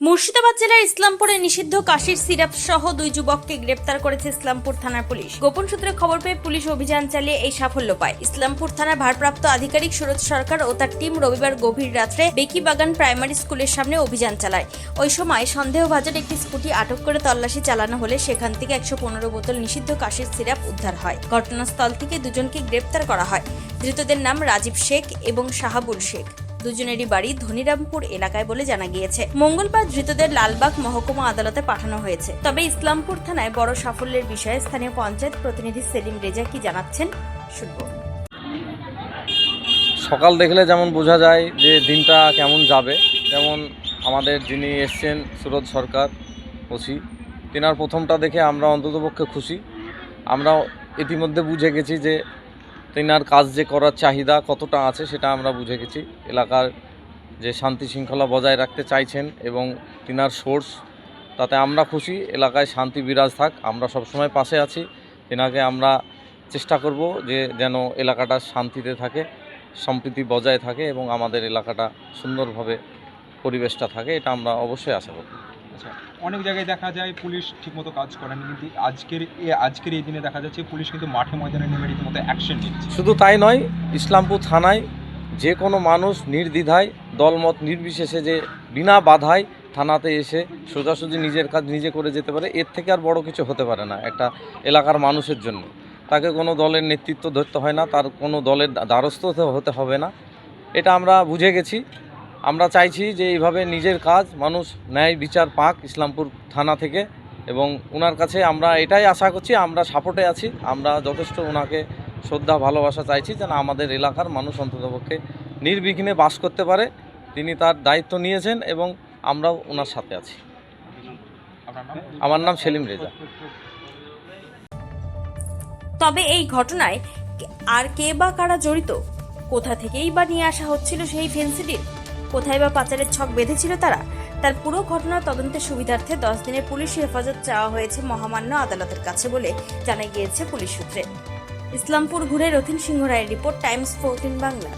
মুর্শিদাবাদ জেলার ইসলামপুরে নিষিদ্ধ কাশির সিরাপ সহ দুই যুবককে গ্রেপ্তার করেছে ইসলামপুর থানার পুলিশ। গোপন সূত্রে খবর পেয়ে পুলিশ অভিযান চালিয়ে এই সাফল্য পায়। ইসলামপুর থানার ভারপ্রাপ্ত আধিকারিক সুরজ সরকার ও তার টিম রবিবার গভীর রাত্রে বেকিবাগান প্রাইমারি স্কুলের সামনে অভিযান চালায়। ওই সময় সন্দেহভাজন একটি স্কুটি আটক করে তল্লাশি চালানো হলে সেখান থেকে 115 বোতল নিষিদ্ধ কাশির সিরাপ উদ্ধার হয়। ঘটনাস্থল থেকে দুজনকে গ্রেপ্তার করা হয়। ধৃতদের নাম রাজীব শেখ এবং শাহাবুল শেখ। দুজনেরই বাড়ি ধনিরামপুর এলাকায় বলে জানা গিয়েছে। মঙ্গলবার ধৃতদের লালবাগ মহকুমা আদালতে পাঠানো হয়েছে। তবে ইসলামপুর থানায় বড় সাফল্যের বিষয়ে স্থানীয় পঞ্চায়েত প্রতিনিধি সেলিম রেজা কি জানাচ্ছেন শুনব। সকাল দেখলে যেমন বোঝা যায় যে দিনটা কেমন যাবে, যেমন আমাদের যিনি এসছেন সুরজ সরকার ওসি, তেনার প্রথমটা দেখে আমরা অন্ততপক্ষে খুশি। আমরা ইতিমধ্যে বুঝে গেছি যে তেনার কাজ যে করার চাহিদা কতটা আছে সেটা আমরা বুঝে গেছি। এলাকার যে শান্তি শৃঙ্খলা বজায় রাখতে চাইছেন এবং তেনার সোর্স, তাতে আমরা খুশি। এলাকায় শান্তি বিরাজ থাক, আমরা সবসময় পাশে আছি। তেনাকে আমরা চেষ্টা করব যে যেন এলাকাটা শান্তিতে থাকে, সম্প্রীতি বজায় থাকে এবং আমাদের এলাকাটা সুন্দরভাবে পরিবেশটা থাকে, এটা আমরা অবশ্যই আশা করব। আচ্ছা, অনেক জায়গায় দেখা যায় পুলিশ ঠিকমতো কাজ করেনি, কিন্তু আজকের এই দিনে দেখা যাচ্ছে পুলিশ কিন্তু মাঠে ময়দানে নেমে রীতিমতো অ্যাকশন নিচ্ছে। শুধু তাই নয়, ইসলামপুর থানায় যে কোনো মানুষ নির্দ্বিধায় দলমত নির্বিশেষে যে বিনা বাধায় থানাতে এসে সোজাসুজি নিজের কাজ নিজে করে যেতে পারে, এর থেকে আর বড় কিছু হতে পারে না একটা এলাকার মানুষের জন্য। তাকে কোনো দলের নেতৃত্ব ধরতে হয় না, তার কোনো দলের দ্বারস্থ হতে হবে না, এটা আমরা বুঝে গেছি। আমরা চাইছি যে এইভাবে নিজের কাজ মানুষ ন্যায় বিচার পাক ইসলামপুর থানা থেকে, এবং ওনার কাছে আমরা এটাই আশা করছি, আমরা সাপোর্টে আছি। আমরা যথেষ্ট ওনাকে শ্রদ্ধা ভালোবাসা চাইছি যেন আমাদের এলাকার মানুষ অন্ততপক্ষে নির্বিঘ্নে বাস করতে পারে। তিনি তার দায়িত্ব নিয়েছেন এবং আমরাও ওনার সাথে আছি। আমার নাম সেলিম রেজা। তবে এই ঘটনায় আর কে বা কারা জড়িত, কোথা থেকেই বা নিয়ে আসা হচ্ছিল সেই ফেন্সিডিল, কোথায় বা পাচারের ছক বেঁধেছিল তারা, তার পুরো ঘটনার তদন্তের সুবিধার্থে 10 দিনের পুলিশ হেফাজত চাওয়া হয়েছে মহামান্য আদালতের কাছে বলে জানা গিয়েছে পুলিশ সূত্রে। ইসলামপুর ঘুরে রথিন সিংহ রায়ের রিপোর্ট, টাইমস 14 বাংলা।